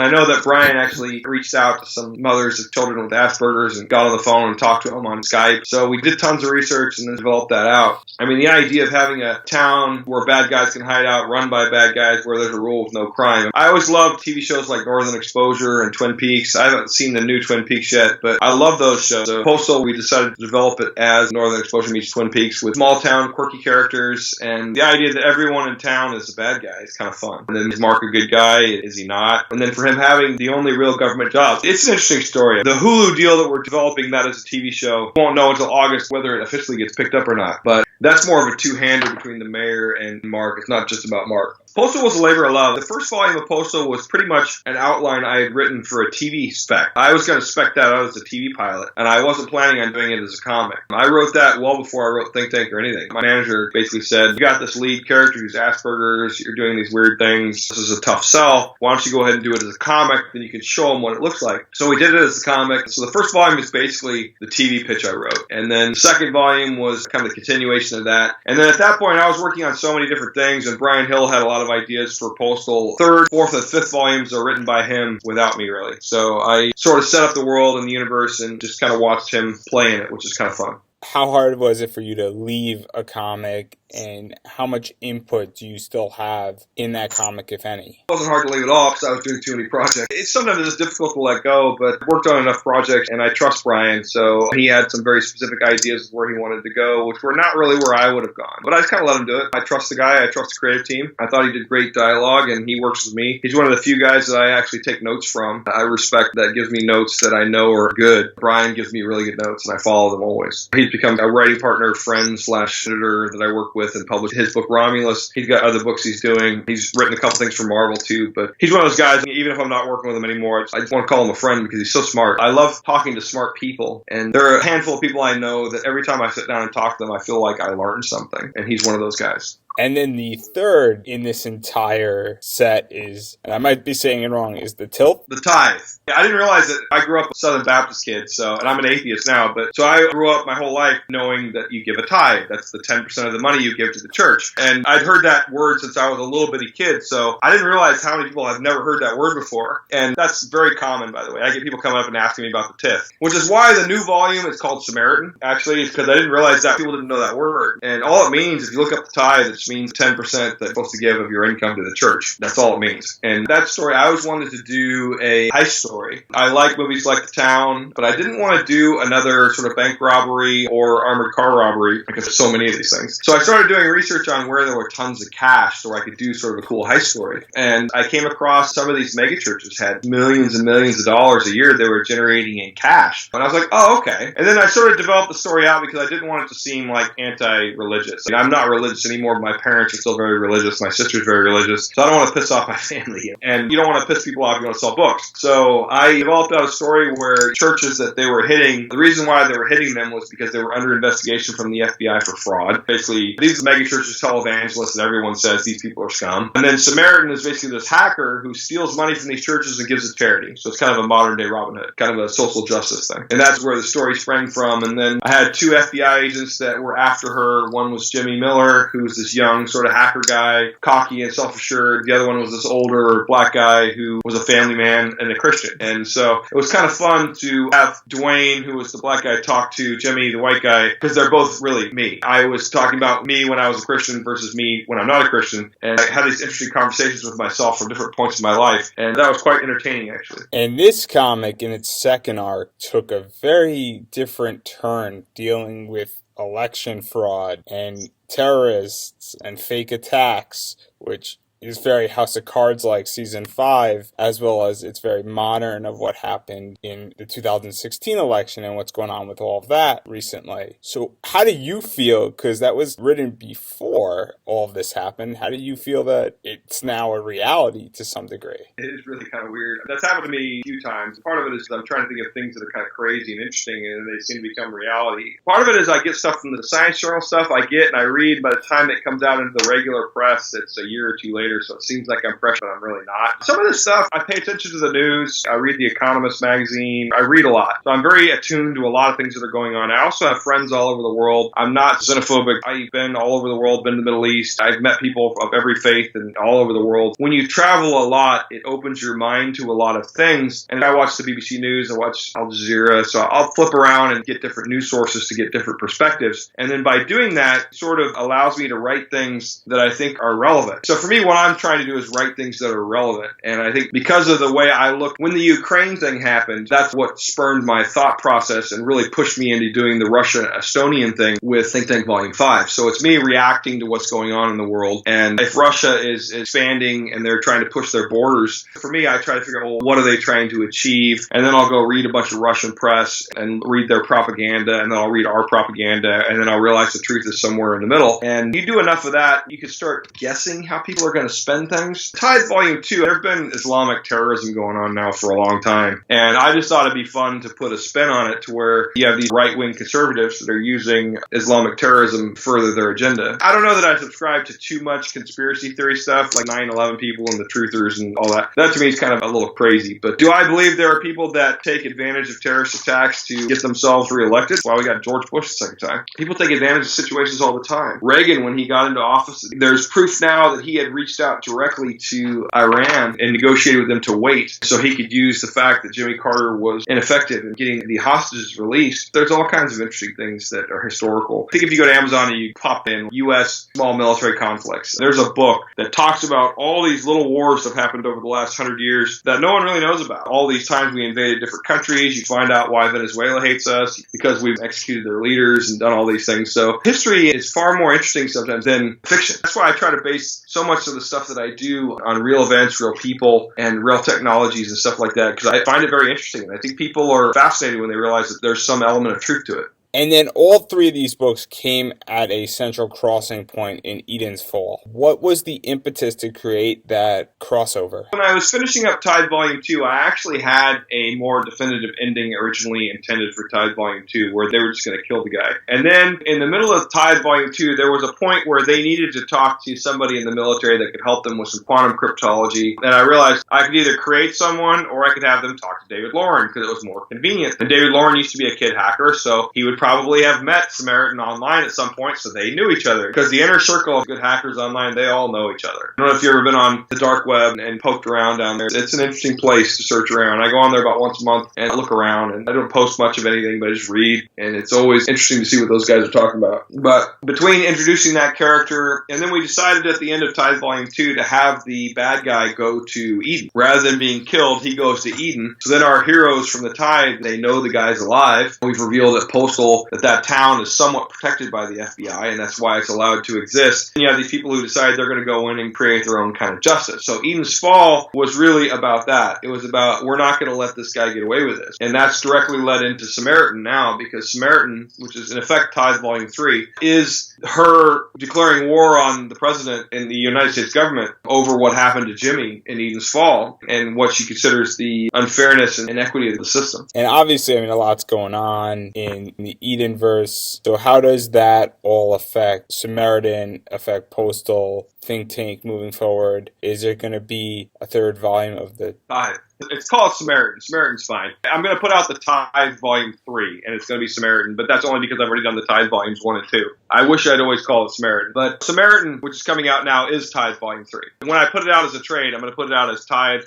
I know that Brian actually reached out to some mothers of children with Asperger's and got on the phone and talked to them on Skype. So we did tons of research and then developed that out. I mean, the idea of having a town where bad guys can hide out, run by bad guys, where there's a rule with no crime. I always loved TV shows like Northern Exposure and Twin Peaks. I haven't seen the new Twin Peaks yet, but I love those shows. So Postal, we decided to develop it as Northern Exposure meets Twin Peaks with small town, quirky characters, and the idea that everyone in town is a bad guy is kind of fun. And then is Mark a good guy? Is he not? And then for him having the only real government job, it's an interesting story. The Hulu deal that we're developing that as a TV show, won't know until August whether it officially gets picked up or not, but that's more of a two-hander between the mayor and Mark. It's not just about Mark. Postal was a labor of love. The first volume of Postal was pretty much an outline I had written for a TV spec. I was going to spec that out as a TV pilot, and I wasn't planning on doing it as a comic. I wrote that well before I wrote Think Tank or anything. My manager basically said, you got this lead character who's Asperger's, you're doing these weird things, this is a tough sell, why don't you go ahead and do it as a comic, then you can show them what it looks like. So we did it as a comic. So the first volume is basically the TV pitch I wrote, and then the second volume was kind of the continuation of that. And then at that point, I was working on so many different things, and Brian Hill had a lot of ideas for Postal. Third, fourth, and fifth volumes are written by him without me, really. So I sort of set up the world and the universe and just kind of watched him play in it, which is kind of fun. How hard was it for you to leave a comic, and how much input do you still have in that comic, if any? It wasn't hard to leave it off because I was doing too many projects. Sometimes it's difficult to let go, but I worked on enough projects, and I trust Brian, so he had some very specific ideas of where he wanted to go, which were not really where I would have gone. But I just kind of let him do it. I trust the guy. I trust the creative team. I thought he did great dialogue, and he works with me. He's one of the few guys that I actually take notes from. I respect that gives me notes that I know are good. Brian gives me really good notes, and I follow them always. He's become a writing partner, friend / editor that I work with and published his book Romulus. He's got other books he's doing. He's written a couple things for Marvel too, but he's one of those guys, even if I'm not working with him anymore, I just want to call him a friend because he's so smart. I love talking to smart people, and there are a handful of people I know that every time I sit down and talk to them, I feel like I learned something, and he's one of those guys. And then the third in this entire set is, and I might be saying it wrong, is the Tilt? The Tithe. I didn't realize that I grew up a Southern Baptist kid, and I'm an atheist now, so I grew up my whole life knowing that you give a tithe. That's the 10% of the money you give to the church. And I'd heard that word since I was a little bitty kid, so I didn't realize how many people have never heard that word before. And that's very common, by the way. I get people coming up and asking me about the tithe, which is why the new volume is called Samaritan. Actually, it's because I didn't realize that people didn't know that word. And all it means, if you look up the tithe, it means 10% that you're supposed to give of your income to the church. That's all it means. And that story, I always wanted to do a heist story. I like movies like The Town, but I didn't want to do another sort of bank robbery or armored car robbery because there's so many of these things. So I started doing research on where there were tons of cash so I could do sort of a cool heist story. And I came across some of these megachurches had millions and millions of dollars a year they were generating in cash. And I was like, oh, okay. And then I sort of developed the story out because I didn't want it to seem like anti-religious. Like, I'm not religious anymore. My parents are still very religious. My sister's very religious. So I don't want to piss off my family. And you don't want to piss people off if you want to sell books. So I developed out a story where churches that they were hitting, the reason why they were hitting them was because they were under investigation from the FBI for fraud. Basically, these megachurches tell evangelists and everyone says these people are scum. And then Samaritan is basically this hacker who steals money from these churches and gives it to charity. So it's kind of a modern day Robin Hood, kind of a social justice thing. And that's where the story sprang from. And then I had two FBI agents that were after her. One was Jimmy Miller, who was this young young sort of hacker guy, cocky and self-assured. The other one was this older black guy who was a family man and a Christian. And so it was kind of fun to have Dwayne, who was the black guy, talk to Jimmy, the white guy, because they're both really me. I was talking about me when I was a Christian versus me when I'm not a Christian. And I had these interesting conversations with myself from different points in my life. And that was quite entertaining, actually. And this comic, in its second arc, took a very different turn, dealing with election fraud and terrorists and fake attacks, which is very House of Cards like season 5, as well as it's very modern of what happened in the 2016 election and what's going on with all of that recently. So how do you feel, because that was written before all of this happened, how do you feel that it's now a reality to some degree? It is really kind of weird. That's happened to me a few times. Part of it is I'm trying to think of things that are kind of crazy and interesting, and they seem to become reality. Part of it is I get stuff from the science journal stuff I get and I read. By the time it comes out into the regular press, it's a year or two later, so it seems like I'm fresh, but I'm really not. Some of this stuff, I pay attention to the news. I read The Economist magazine. I read a lot. So I'm very attuned to a lot of things that are going on. I also have friends all over the world. I'm not xenophobic. I've been all over the world, been to the Middle East. I've met people of every faith and all over the world. When you travel a lot, it opens your mind to a lot of things. And I watch the BBC News, I watch Al Jazeera, so I'll flip around and get different news sources to get different perspectives. And then by doing that, sort of allows me to write things that I think are relevant. So for me, what I'm trying to do is write things that are relevant. And I think because of the way I look, when the Ukraine thing happened, that's what spurned my thought process and really pushed me into doing the Russia-Estonian thing with Think Tank Volume 5. So it's me reacting to what's going on in the world. And if Russia is expanding and they're trying to push their borders, for me, I try to figure out, well, what are they trying to achieve? And then I'll go read a bunch of Russian press and read their propaganda, and then I'll read our propaganda, and then I'll realize the truth is somewhere in the middle. And you do enough of that, you can start guessing how people are going to spend things. Tide Volume 2, there have been Islamic terrorism going on now for a long time. And I just thought it'd be fun to put a spin on it to where you have these right-wing conservatives that are using Islamic terrorism to further their agenda. I don't know that I subscribe to too much conspiracy theory stuff like 9/11 people and the truthers and all that. That to me is kind of a little crazy. But do I believe there are people that take advantage of terrorist attacks to get themselves reelected? Well, we got George Bush the second time. People take advantage of situations all the time. Reagan, when he got into office, there's proof now that he had reached out directly to Iran and negotiated with them to wait so he could use the fact that Jimmy Carter was ineffective in getting the hostages released. There's all kinds of interesting things that are historical. I think if you go to Amazon and you pop in U.S. small military conflicts, there's a book that talks about all these little wars that have happened over the last 100 years that no one really knows about. All these times we invaded different countries. You find out why Venezuela hates us because we've executed their leaders and done all these things. So history is far more interesting sometimes than fiction. That's why I try to base so much of the stuff that I do on real events, real people, and real technologies and stuff like that, because I find it very interesting. And I think people are fascinated when they realize that there's some element of truth to it. And then all three of these books came at a central crossing point in Eden's Fall. What was the impetus to create that crossover? When I was finishing up Tide Volume 2, I actually had a more definitive ending originally intended for Tide Volume 2, where they were just going to kill the guy. And then in the middle of Tide Volume 2, there was a point where they needed to talk to somebody in the military that could help them with some quantum cryptology. And I realized I could either create someone or I could have them talk to David Lauren because it was more convenient. And David Lauren used to be a kid hacker, so he would probably have met Samaritan online at some point, so they knew each other. Because the inner circle of good hackers online, they all know each other. I don't know if you've ever been on the dark web and poked around down there. It's an interesting place to search around. I go on there about once a month and look around, and I don't post much of anything, but I just read, and it's always interesting to see what those guys are talking about. But between introducing that character, and then we decided at the end of Tide Volume 2 to have the bad guy go to Eden. Rather than being killed, he goes to Eden. So then our heroes from the Tide, they know the guy's alive. We've revealed at Postal that town is somewhat protected by the FBI, and that's why it's allowed to exist. And you have these people who decide they're going to go in and create their own kind of justice. So Eden's Fall was really about that. It was about, we're not going to let this guy get away with this. And that's directly led into Samaritan now, because Samaritan, which is in effect Tide Volume 3, is her declaring war on the president and the United States government over what happened to Jimmy in Eden's Fall and what she considers the unfairness and inequity of the system. And obviously, a lot's going on in the Edenverse. So how does that all affect Samaritan, affect Postal, Think Tank moving forward? Is there going to be a third volume of the... 5. It's called Samaritan. Samaritan's fine. I'm going to put out the Tithe Volume 3, and it's going to be Samaritan, but that's only because I've already done the Tithe Volumes 1 and 2. I wish I'd always call it Samaritan, but Samaritan, which is coming out now, is Tithe Volume 3. When I put it out as a trade, I'm going to put it out as Tithe,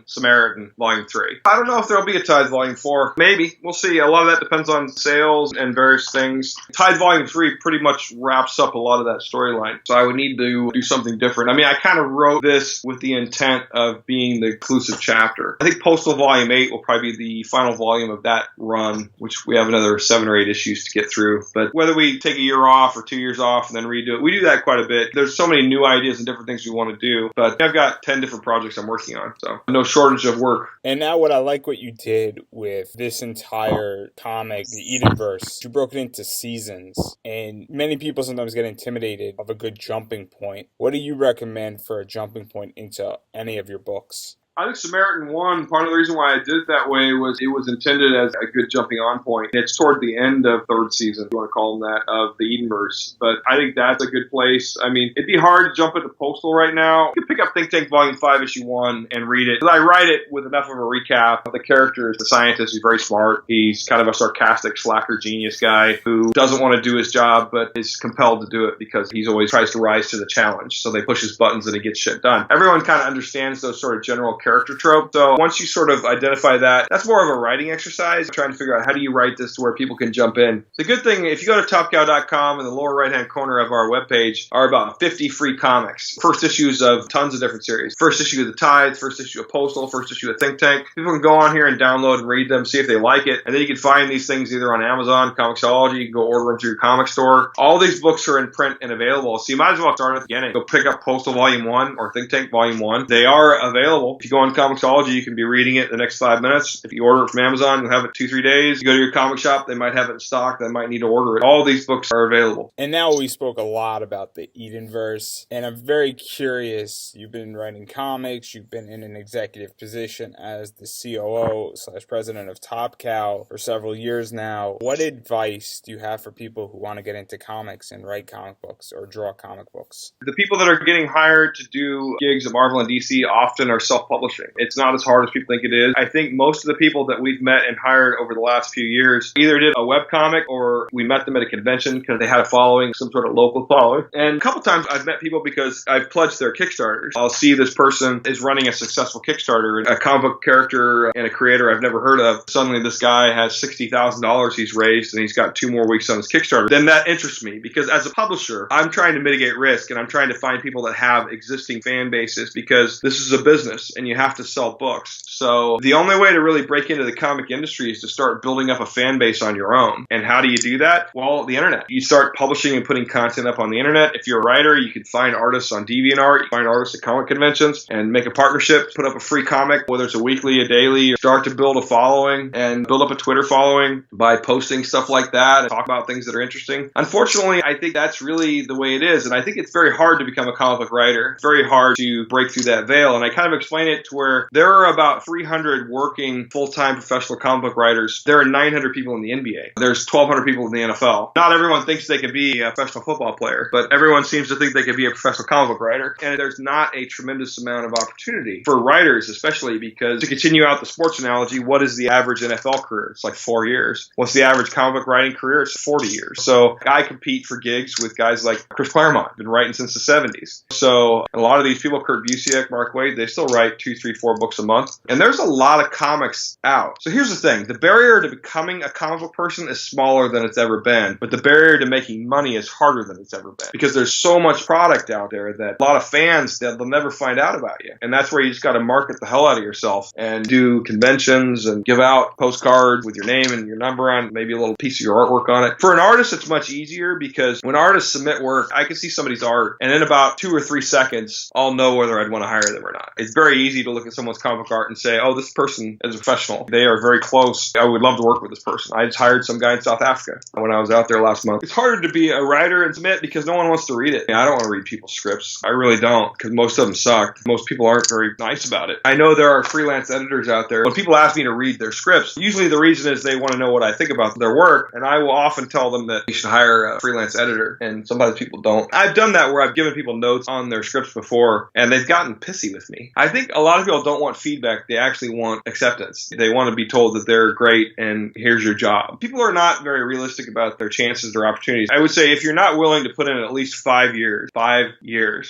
Samaritan Volume 3. I don't know if there'll be a Tithe Volume 4. Maybe. We'll see. A lot of that depends on sales and various things. Tithe Volume 3 pretty much wraps up a lot of that storyline, so I would need to do something different. I mean, I kind of wrote this with the intent of being the inclusive chapter. I think Postal Volume 8 will probably be the final volume of that run, which we have another 7 or 8 issues to get through. But whether we take a year off or 2 years off and then redo it, we do that quite a bit. There's so many new ideas and different things we want to do, but I've got 10 different projects I'm working on, so no shortage of work. And now what I like what you did with this entire comic, the Edenverse, you broke it into seasons, and many people sometimes get intimidated of a good jumping point. What do you recommend for a jumping point into any of your books? I think Samaritan 1, part of the reason why I did it that way was it was intended as a good jumping on point. It's toward the end of third season, if you want to call them that, of the Edenverse. But I think that's a good place. I mean, it'd be hard to jump into Postal right now. You can pick up Think Tank Volume 5, Issue 1 and read it. I write it with enough of a recap. The character is the scientist. He's very smart. He's kind of a sarcastic slacker genius guy who doesn't want to do his job but is compelled to do it because he's always tries to rise to the challenge. So they push his buttons and he gets shit done. Everyone kind of understands those sort of general character trope. So once you sort of identify that, that's more of a writing exercise, trying to figure out how do you write this to where people can jump in. The good thing, if you go to topcow.com, in the lower right-hand corner of our webpage are about 50 free comics. First issues of tons of different series. First issue of The Tithe, first issue of Postal, first issue of Think Tank. People can go on here and download and read them, see if they like it. And then you can find these things either on Amazon, Comixology, you can go order them through your comic store. All these books are in print and available. So you might as well start at the beginning. Go pick up Postal Volume 1 or Think Tank Volume 1. They are available. If you go on Comixology, you can be reading it in the next 5 minutes. If you order it from Amazon, you'll have it 2-3 days. You go to your comic shop, they might have it in stock. They might need to order it. All these books are available. And now we spoke a lot about the Edenverse, and I'm very curious. You've been writing comics. You've been in an executive position as the COO/president of Top Cow for several years now. What advice do you have for people who want to get into comics and write comic books or draw comic books? The people that are getting hired to do gigs at Marvel and DC often are self-publishing. It's not as hard as people think it is. I think most of the people that we've met and hired over the last few years either did a webcomic or we met them at a convention because they had a following, some sort of local following. And a couple times I've met people because I've pledged their Kickstarters. I'll see this person is running a successful Kickstarter, a comic book character and a creator I've never heard of. Suddenly this guy has $60,000 he's raised and he's got 2 more weeks on his Kickstarter. Then that interests me because as a publisher, I'm trying to mitigate risk and I'm trying to find people that have existing fan bases because this is a business and you have to sell books. So the only way to really break into the comic industry is to start building up a fan base on your own. And how do you do that? Well, the internet. You start publishing and putting content up on the internet. If you're a writer, you can find artists on DeviantArt, you find artists at comic conventions and make a partnership, put up a free comic, whether it's a weekly, a daily, start to build a following and build up a Twitter following by posting stuff like that and talk about things that are interesting. Unfortunately, I think that's really the way it is. And I think it's very hard to become a comic book writer. It's very hard to break through that veil. And I kind of explain it to where there are about 300 working full-time professional comic book writers. There are 900 people in the NBA. There's 1,200 people in the NFL. Not everyone thinks they can be a professional football player, but everyone seems to think they can be a professional comic book writer. And there's not a tremendous amount of opportunity for writers, especially because to continue out the sports analogy, what is the average NFL career? It's like 4 years. What's the average comic book writing career? It's 40 years. So I compete for gigs with guys like Chris Claremont, been writing since the 70s. So a lot of these people, Kurt Busiek, Mark Waid, they still write 2, 3, 4 books a month. And there's a lot of comics out. So here's the thing. The barrier to becoming a comic book person is smaller than it's ever been, but the barrier to making money is harder than it's ever been because there's so much product out there that a lot of fans, they'll never find out about you. And that's where you just got to market the hell out of yourself and do conventions and give out postcards with your name and your number on, maybe a little piece of your artwork on it. For an artist, it's much easier because when artists submit work, I can see somebody's art and in about 2 or 3 seconds, I'll know whether I'd want to hire them or not. It's very easy to look at someone's comic book art and say, oh, this person is a professional. They are very close. I would love to work with this person. I just hired some guy in South Africa when I was out there last month. It's harder to be a writer and submit because no one wants to read it. I don't want to read people's scripts. I really don't because most of them suck. Most people aren't very nice about it. I know there are freelance editors out there. When people ask me to read their scripts, usually the reason is they want to know what I think about their work, and I will often tell them that you should hire a freelance editor, and sometimes people don't. I've done that where I've given people notes on their scripts before, and they've gotten pissy with me. I think a lot lot of people don't want feedback. They actually want acceptance. They want to be told that they're great and here's your job. People are not very realistic about their chances or opportunities. I would say if you're not willing to put in at least 5 years,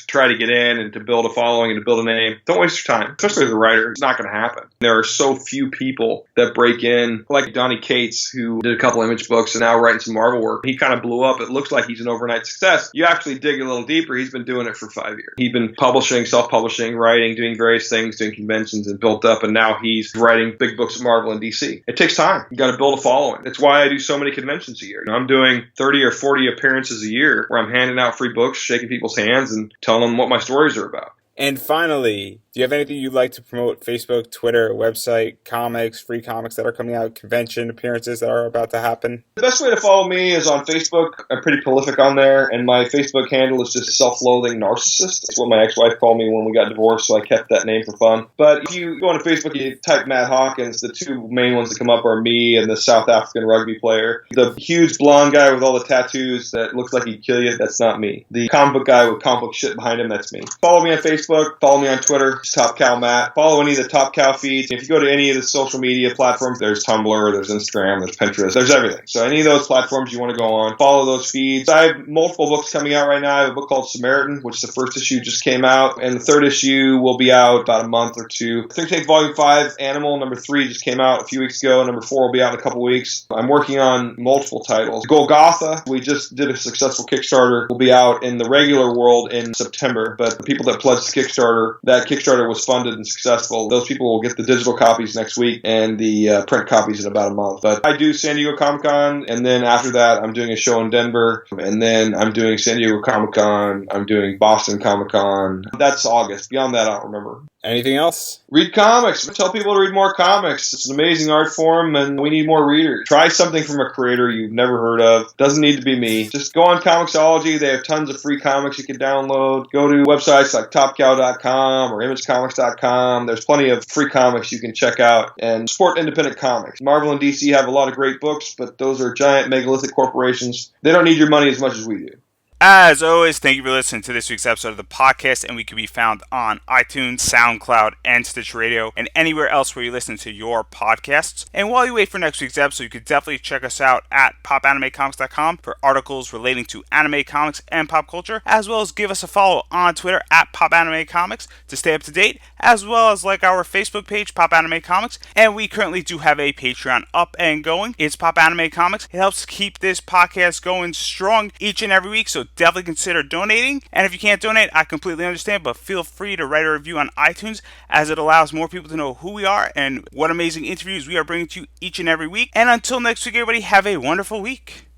try to get in and to build a following and to build a name, don't waste your time. Especially as a writer, it's not going to happen. There are so few people that break in, like Donnie Cates, who did a couple Image books and now writing some Marvel work. He kind of blew up. It looks like he's an overnight success. You actually dig a little deeper. He's been doing it for 5 years. He's been publishing, self-publishing, writing, doing various things, doing conventions and built up, and now he's writing big books at Marvel and DC. It takes time. You got to build a following. That's why I do so many conventions a year. I'm doing 30 or 40 appearances a year where I'm handing out free books, shaking people's hands, and telling them what my stories are about. And finally, do you have anything you'd like to promote? Facebook, Twitter, website, comics, free comics that are coming out, convention appearances that are about to happen? The best way to follow me is on Facebook. I'm pretty prolific on there, and my Facebook handle is just self-loathing narcissist. It's what my ex-wife called me when we got divorced, so I kept that name for fun. But if you go on Facebook and you type Matt Hawkins, the two main ones that come up are me and the South African rugby player. The huge blonde guy with all the tattoos that looks like he'd kill you, that's not me. The comic book guy with comic book shit behind him, that's me. Follow me on Facebook. Follow me on Twitter, Top Cow Matt. Follow any of the Top Cow feeds. If you go to any of the social media platforms, there's Tumblr, there's Instagram, there's Pinterest, there's everything. So any of those platforms you want to go on, follow those feeds. I have multiple books coming out right now. I have a book called Samaritan, which the first issue just came out, and the third issue will be out about a month or two. Think Tank Volume 5, Animal, number 3 just came out a few weeks ago. Number 4 will be out in a couple weeks. I'm working on multiple titles. Golgotha, we just did a successful Kickstarter, will be out in the regular world in September, but the people that pledged to Kickstarter, that Kickstarter was funded and successful. Those people will get the digital copies next week and the print copies in about a month. But I do San Diego Comic-Con, and then after that, I'm doing a show in Denver, and then I'm doing San Diego Comic-Con, I'm doing Boston Comic-Con. That's August. Beyond that, I don't remember. Anything else? Read comics. Tell people to read more comics. It's an amazing art form, and we need more readers. Try something from a creator you've never heard of. Doesn't need to be me. Just go on Comixology. They have tons of free comics you can download. Go to websites like topcow.com or imagecomics.com. There's plenty of free comics you can check out and support independent comics. Marvel and DC have a lot of great books, but those are giant megalithic corporations. They don't need your money as much as we do. As always, thank you for listening to this week's episode of the podcast, and we can be found on iTunes, SoundCloud, and Stitch Radio, and anywhere else where you listen to your podcasts. And while you wait for next week's episode, you can definitely check us out at popanimecomics.com for articles relating to anime, comics, and pop culture, as well as give us a follow on Twitter at popanimecomics to stay up to date, as well as like our Facebook page, Pop Anime Comics. And we currently do have a Patreon up and going. It's Pop Anime Comics. It helps keep this podcast going strong each and every week, so definitely consider donating. And if you can't donate, I completely understand, but feel free to write a review on iTunes, as it allows more people to know who we are and what amazing interviews we are bringing to you each and every week. And until next week, everybody, have a wonderful week.